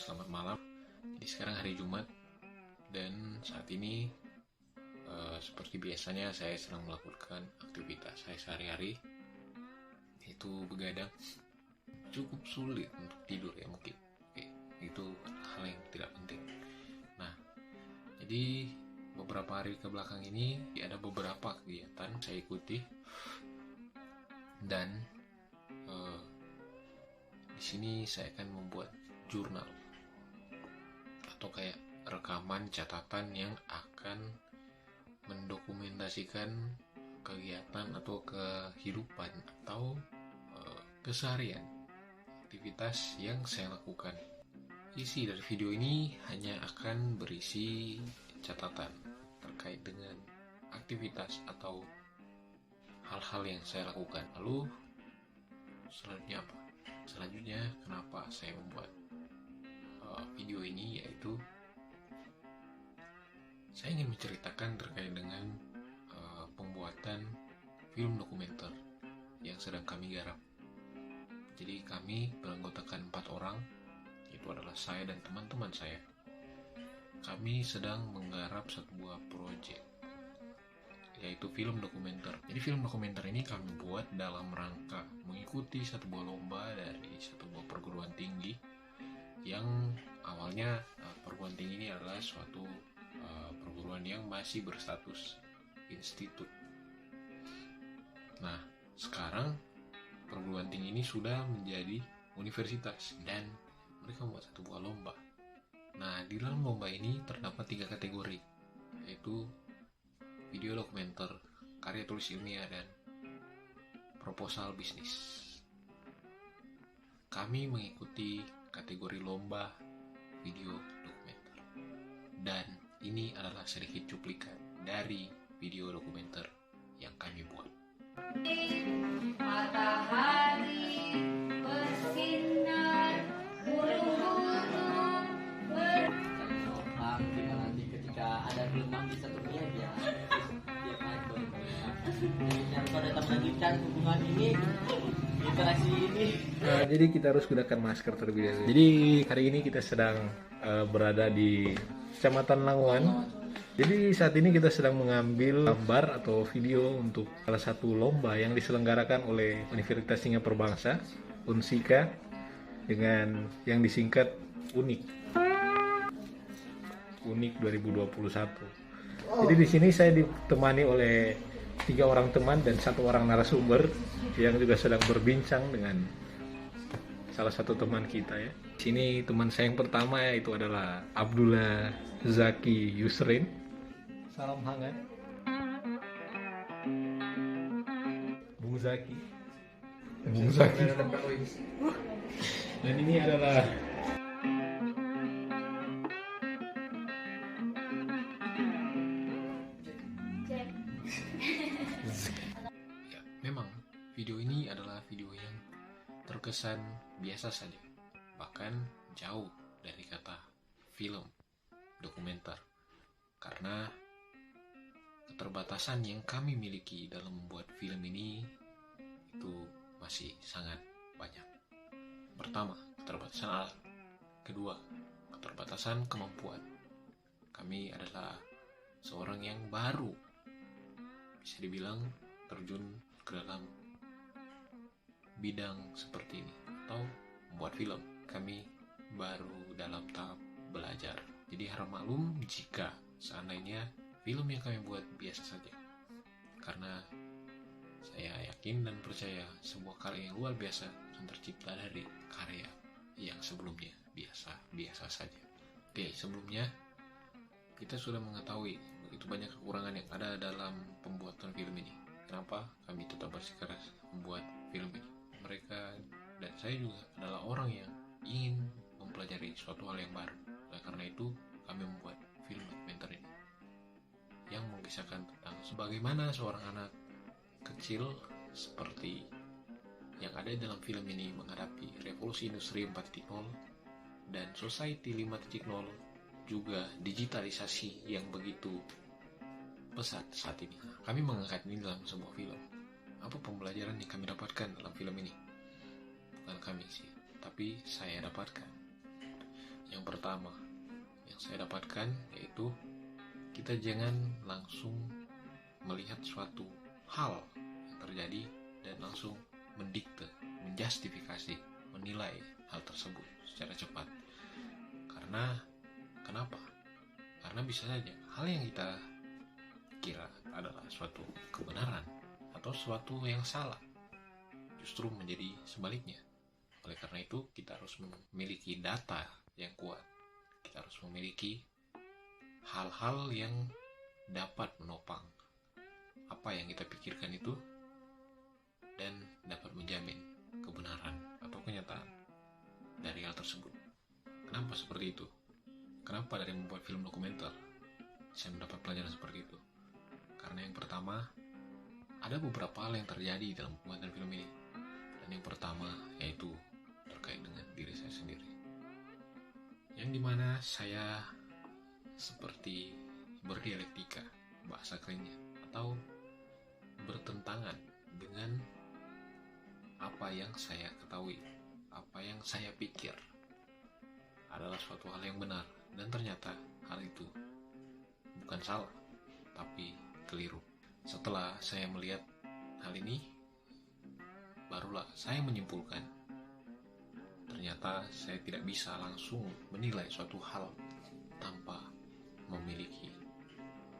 selamat malam. Jadi sekarang hari Jumat dan saat ini seperti biasanya saya sedang melakukan aktivitas saya sehari-hari, yaitu begadang. Cukup sulit untuk tidur ya mungkin. Oke, itu hal yang tidak penting. Nah, jadi beberapa hari ke belakang ini ada beberapa kegiatan saya ikuti dan di sini saya akan membuat jurnal atau kayak rekaman catatan yang akan mendokumentasikan kegiatan atau kehidupan atau keseharian aktivitas yang saya lakukan. Isi dari video ini hanya akan berisi catatan terkait dengan aktivitas atau hal-hal yang saya lakukan. Lalu selanjutnya apa? Selanjutnya kenapa saya membuat video ini, yaitu saya ingin menceritakan terkait dengan pembuatan film dokumenter yang sedang kami garap. Jadi kami beranggotakan 4 orang, itu adalah saya dan teman-teman saya. Kami sedang menggarap sebuah proyek, yaitu film dokumenter. Jadi film dokumenter ini kami buat dalam rangka mengikuti satu buah lomba dari satu buah perguruan tinggi, yang awalnya perguruan tinggi ini adalah suatu perguruan yang masih berstatus institut. Nah, sekarang perguruan tinggi ini sudah menjadi universitas dan mereka membuat satu buah lomba. Nah, di dalam lomba ini terdapat 3 kategori, yaitu video dokumenter, karya tulis ilmiah, dan proposal bisnis. Kami mengikuti kategori lomba video dokumenter. Dan ini adalah sedikit cuplikan dari video dokumenter yang kami buat. Matahari bersinar, bulu-bulu nanti ketika ada gelombang di satu dia tiap naik harus ada melanjutkan hubungan ini, interaksi ini. Jadi kita harus gunakan masker terlebih dahulu. Jadi hari ini kita sedang berada di Kecamatan Languan. Jadi saat ini kita sedang mengambil gambar atau video untuk salah satu lomba yang diselenggarakan oleh Universitas Singapura Bangsa, Unsika, dengan yang disingkat UNIK 2021. Jadi di sini saya ditemani oleh 3 orang teman dan 1 orang narasumber yang juga sedang berbincang dengan salah satu teman kita ya. Di sini teman saya yang pertama yaitu adalah Abdullah Zaki Yusrin. Salam hangat. Bung Zaki. Dan ini adalah ya, memang video ini adalah video yang terkesan biasa saja, bahkan jauh dari kata film dokumenter, karena keterbatasan yang kami miliki dalam membuat film ini itu masih sangat banyak. Pertama, keterbatasan alat. Kedua, keterbatasan kemampuan. Kami adalah seorang yang baru, bisa dibilang terjun ke dalam bidang seperti ini atau membuat film. Kami baru dalam tahap belajar. Jadi harap maklum jika seandainya film yang kami buat biasa saja, karena saya yakin dan percaya sebuah karya yang luar biasa akan tercipta dari karya yang sebelumnya biasa saja. Oke, sebelumnya kita sudah mengetahui begitu banyak kekurangan yang ada dalam pembuatan film ini. Kenapa kami tetap bersikeras membuat film ini? Mereka dan saya juga adalah orang yang ingin mempelajari suatu hal yang baru. Oleh karena itu kami membuat film dokumenter ini yang mengisahkan tentang sebagaimana seorang anak kecil seperti yang ada dalam film ini menghadapi revolusi industri 4.0 dan society 5.0, juga digitalisasi yang begitu pesat saat ini. Kami mengangkat ini dalam sebuah film. Apa pembelajaran yang kami dapatkan dalam film ini? Bukan kami sih, tapi saya dapatkan. Yang pertama yang saya dapatkan yaitu kita jangan langsung melihat suatu hal yang terjadi dan langsung mendikte, menjustifikasi, menilai hal tersebut secara cepat. Kenapa? Karena bisa saja hal yang kita kira adalah suatu kebenaran atau suatu yang salah justru menjadi sebaliknya. Oleh karena itu kita harus memiliki data yang kuat. Kita harus memiliki hal-hal yang dapat menopang apa yang kita pikirkan itu dan dapat menjamin kebenaran atau kenyataan dari hal tersebut. Kenapa seperti itu? Kenapa dari membuat film dokumenter saya mendapat pelajaran seperti itu? Karena yang pertama, ada beberapa hal yang terjadi dalam pembuatan film ini. Dan yang pertama yaitu terkait dengan diri saya sendiri, yang dimana saya seperti berdialektika, bahasa kerennya, atau bertentangan dengan apa yang saya ketahui, apa yang saya pikir adalah suatu hal yang benar, dan ternyata hal itu bukan salah, tapi keliru. Setelah saya melihat hal ini, barulah saya menyimpulkan ternyata saya tidak bisa langsung menilai suatu hal tanpa memiliki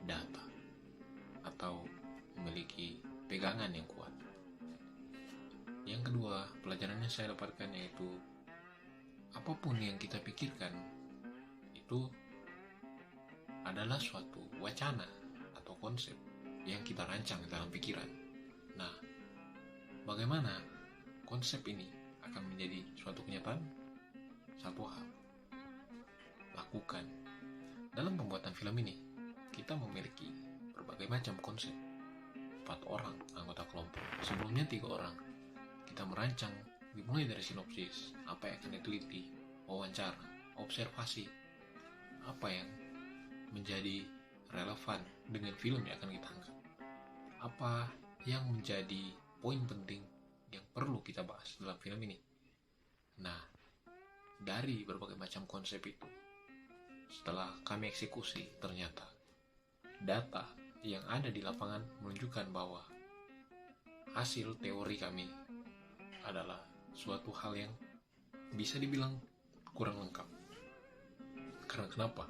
data atau memiliki pegangan yang kuat. Yang kedua, pelajaran yang saya dapatkan yaitu apapun yang kita pikirkan itu adalah suatu wacana atau konsep yang kita rancang dalam pikiran. Nah, bagaimana konsep ini akan menjadi suatu kenyataan? Satu hal, lakukan. Dalam pembuatan film ini, kita memiliki berbagai macam konsep. 4 orang anggota kelompok, sebelumnya 3 orang. Kita merancang dimulai dari sinopsis, apa yang akan diteliti, wawancara, observasi, apa yang menjadi relevan dengan film yang akan kita angkat, apa yang menjadi poin penting yang perlu kita bahas dalam film ini. Nah, dari berbagai macam konsep itu, setelah kami eksekusi, ternyata data yang ada di lapangan menunjukkan bahwa hasil teori kami adalah suatu hal yang bisa dibilang kurang lengkap. Karena kenapa?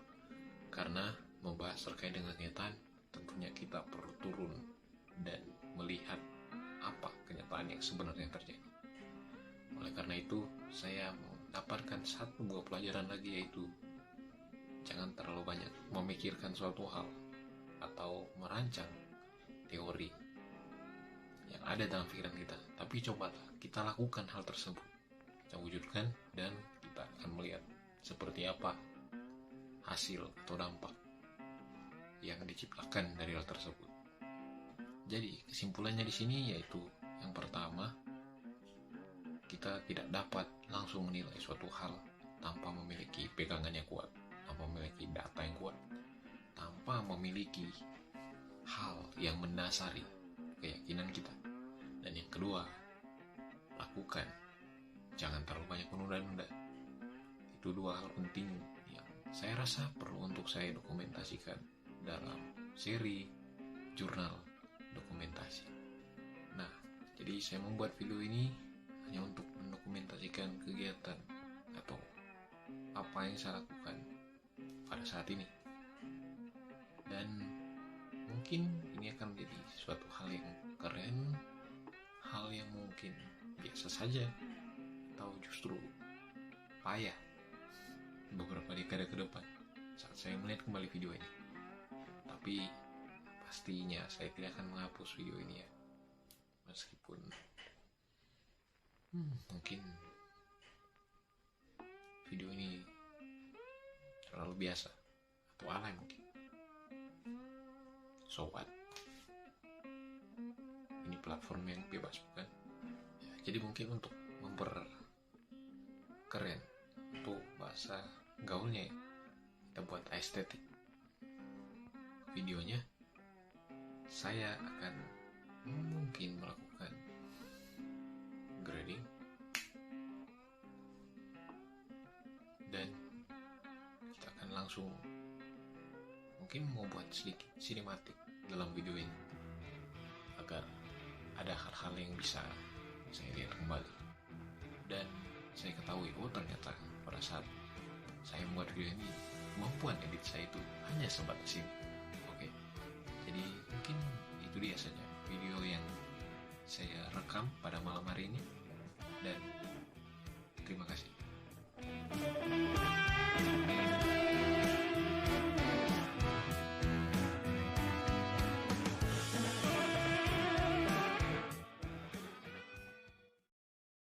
Karena membahas terkait dengan kenyataan, tentunya kita perlu turun dan melihat apa kenyataan yang sebenarnya terjadi. Oleh karena itu, saya mendapatkan satu buah pelajaran lagi, yaitu jangan terlalu banyak memikirkan suatu hal atau merancang teori yang ada dalam pikiran kita, tapi cobalah kita lakukan hal tersebut, kita wujudkan, dan kita akan melihat seperti apa hasil atau dampak yang diciptakan dari hal tersebut. Jadi kesimpulannya di sini yaitu yang pertama, kita tidak dapat langsung menilai suatu hal tanpa memiliki pegangan yang kuat, tanpa memiliki data yang kuat, tanpa memiliki hal yang mendasari keyakinan kita. Dan yang kedua, lakukan. Jangan terlalu banyak menunda-nunda. Itu 2 hal penting yang saya rasa perlu untuk saya dokumentasikan dalam seri jurnal dokumentasi. Nah, jadi saya membuat video ini hanya untuk mendokumentasikan kegiatan atau apa yang saya lakukan pada saat ini. Dan mungkin ini akan menjadi suatu hal yang keren, hal yang mungkin biasa saja, atau justru payah beberapa dekade ke depan saat saya melihat kembali video ini. Tapi pastinya saya tidak akan menghapus video ini ya, meskipun mungkin video ini terlalu biasa atau alay mungkin. So what? Ini platform yang bebas, bukan? Ya, jadi mungkin untuk memperkeren, untuk bahasa gaulnya ya, kita buat estetik videonya, saya akan mungkin melakukan grading dan langsung mungkin mau buat sedikit sinematik dalam video ini agar ada hal-hal yang bisa saya lihat kembali dan saya ketahui ternyata pada saat saya membuat video ini kemampuan edit saya itu hanya sebatas ini. Oke, jadi mungkin itu dia saja video yang saya rekam pada malam hari ini, dan